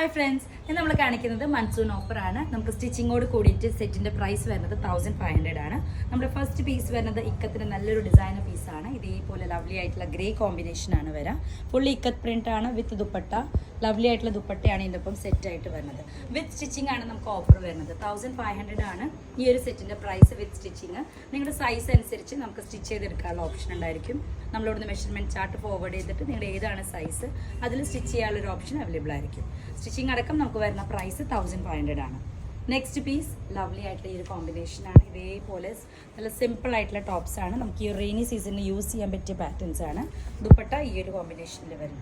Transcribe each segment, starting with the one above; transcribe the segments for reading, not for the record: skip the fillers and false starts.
Hi friends, ഇന്ന് നമ്മൾ കാണിക്കുന്നത് മൺസൂൺ ഓഫറാണ്. നമുക്ക് സ്റ്റിച്ചിങ്ങോട് കൂടിയിട്ട് സെറ്റിൻ്റെ പ്രൈസ് വരുന്നത് 1500 ആണ്. നമ്മുടെ ഫസ്റ്റ് പീസ് വരുന്നത് ഇക്കത്തിന് നല്ലൊരു ഡിസൈനർ പീസാണ്. ഇതേപോലെ ലവ്ലി ആയിട്ടുള്ള ഗ്രേ കോമ്പിനേഷനാണ് വരാം. ഫുള്ളി ഇക്കത്ത് പ്രിൻ്റ് ആണ് വിത്ത് ദുപ്പട്ട. ലവ്ലി ആയിട്ടുള്ള ദുപ്പട്ടയാണ് ഇതിൻ്റെ ഒപ്പം സെറ്റായിട്ട് വരുന്നത്. വിത്ത് സ്റ്റിച്ചിങ് ആണ് നമുക്ക് ഓഫർ വരുന്നത്. 1500 ആണ് ഈ ഒരു സെറ്റിൻ്റെ പ്രൈസ് വിത്ത് സ്റ്റിച്ചിങ്. നിങ്ങളുടെ സൈസ് അനുസരിച്ച് നമുക്ക് സ്റ്റിച്ച് ചെയ്തെടുക്കാനുള്ള ഓപ്ഷൻ ഉണ്ടായിരിക്കും. നമ്മളിവിടുന്ന് മെഷർമെൻറ്റ് ചാർട്ട് ഫോർവേഡ് ചെയ്തിട്ട് നിങ്ങളുടെ ഏതാണ് സൈസ് അതിൽ സ്റ്റിച്ച് ചെയ്യാനുള്ളൊരു ഓപ്ഷൻ അവൈലബിൾ ആയിരിക്കും. സ്റ്റിച്ചിങ് അടക്കം നമുക്ക് വരുന്ന പ്രൈസ് 1500 ആണ്. നെക്സ്റ്റ് പീസ് ലവ്ലി ആയിട്ടുള്ള ഈ ഒരു കോമ്പിനേഷനാണ്. ഇതേപോലെ നല്ല സിമ്പിൾ ആയിട്ടുള്ള ടോപ്സ് ആണ്. നമുക്ക് ഈ റെയിനി സീസണിൽ യൂസ് ചെയ്യാൻ പറ്റിയ പാറ്റേൺസ് ആണ്. ദുപ്പട്ട ഈ ഒരു കോമ്പിനേഷനിൽ വരും.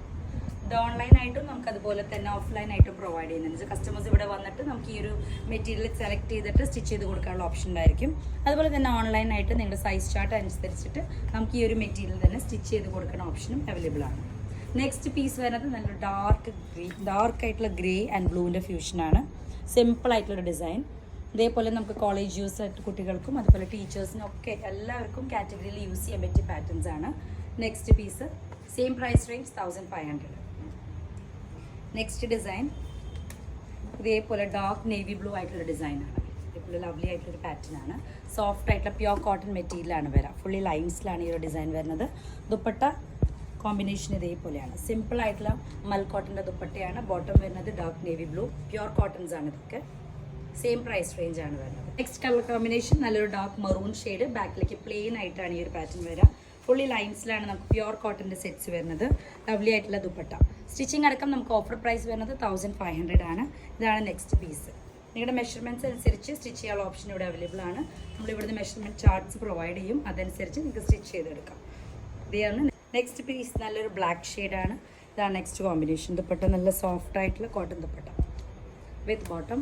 ഇത് ഓൺലൈനായിട്ടും നമുക്ക് അതുപോലെ തന്നെ ഓഫ്ലൈനായിട്ടും പ്രൊവൈഡ് ചെയ്യുന്നുണ്ട്. കസ്റ്റമേഴ്സ് ഇവിടെ വന്നിട്ട് നമുക്ക് ഈ ഒരു മെറ്റീരിയൽ സെലക്ട് ചെയ്തിട്ട് സ്റ്റിച്ച് ചെയ്ത് കൊടുക്കാനുള്ള ഓപ്ഷൻ ഉണ്ടായിരിക്കും. അതുപോലെ തന്നെ ഓൺലൈനായിട്ട് നിങ്ങളുടെ സൈസ് ചാർട്ട് അനുസരിച്ചിട്ട് നമുക്ക് ഈ ഒരു മെറ്റീരിയൽ തന്നെ സ്റ്റിച്ച് ചെയ്ത് കൊടുക്കുന്ന ഓപ്ഷനും അവൈലബിൾ ആണ്. നെക്സ്റ്റ് പീസ് വരുന്നത് നല്ല ഡാർക്ക് ആയിട്ടുള്ള ഗ്രേ ആൻഡ് ബ്ലൂവിൻ്റെ ഫ്യൂഷനാണ്. സിമ്പിൾ ആയിട്ടുള്ളൊരു ഡിസൈൻ. ഇതേപോലെ നമുക്ക് കോളേജ് യൂസ് ആയിട്ട് കുട്ടികൾക്കും അതുപോലെ ടീച്ചേഴ്സിനും ഒക്കെ എല്ലാവർക്കും കാറ്റഗറിയിൽ യൂസ് ചെയ്യാൻ പറ്റിയ പാറ്റേൺസ് ആണ്. Next piece same price range 1500. Next design ഇതേപോലെ ഡാർക്ക് നേവി ബ്ലൂ ആയിട്ടുള്ള ഡിസൈനാണ്. ഇതേപോലെ ലവ്ലി ആയിട്ടുള്ളൊരു പാറ്റേൺ ആണ്. സോഫ്റ്റ് ആയിട്ടുള്ള പ്യോർ കോട്ടൺ മെറ്റീരിയലാണ് വരാം. ഫുള്ളി ലൈൻസിലാണ് ഈ ഒരു ഡിസൈൻ വരുന്നത്. ദുപ്പട്ട കോമ്പിനേഷൻ ഇതേപോലെയാണ്. സിമ്പിൾ ആയിട്ടുള്ള മൽ കോട്ടൻ്റെ ദുപ്പട്ടയാണ്. ബോട്ടം വരുന്നത് dark navy blue. Pure cottons ആണ് ഇതൊക്കെ. സെയിം പ്രൈസ് റേഞ്ച് ആണ് വരുന്നത്. നെക്സ്റ്റ് കളർ കോമ്പിനേഷൻ നല്ലൊരു ഡാർക്ക് മറൂൺ ഷെയ്ഡ്. ബാക്കിലേക്ക് പ്ലെയിൻ ആയിട്ടാണ് ഈ ഒരു പാറ്റേൺ വരിക. ഫുള്ളി ലൈൻസിലാണ് നമുക്ക് പ്യോർ കോട്ടൻ്റെ സെറ്റ്സ് വരുന്നത്. ലവ്ലി ആയിട്ടുള്ള ദുപ്പട്ട. സ്റ്റിച്ചിങ് അടക്കം നമുക്ക് ഓഫർ പ്രൈസ് വരുന്നത് 1500 ആണ്. ഇതാണ് നെക്സ്റ്റ് പീസ്. നിങ്ങളുടെ മെഷർമെൻറ്റ്സ് അനുസരിച്ച് സ്റ്റിച്ച് ചെയ്യാനുള്ള ഓപ്ഷൻ ഇവിടെ അവൈലബിൾ ആണ്. നമ്മളിവിടുന്ന് മെഷർമെൻറ്റ് ചാർട്ട്സ് പ്രൊവൈഡ് ചെയ്യും. അതനുസരിച്ച് നിങ്ങൾക്ക് സ്റ്റിച്ച് ചെയ്തെടുക്കാം. ഇതാണ് നെക്സ്റ്റ് പീസ്. നല്ലൊരു ബ്ലാക്ക് ഷെയ്ഡാണ്. ഇതാണ് നെക്സ്റ്റ് കോമ്പിനേഷൻ. ദുപ്പട്ട നല്ല സോഫ്റ്റ് ആയിട്ടുള്ള കോട്ടൺ ദുപ്പട്ട വിത്ത് ബോട്ടം.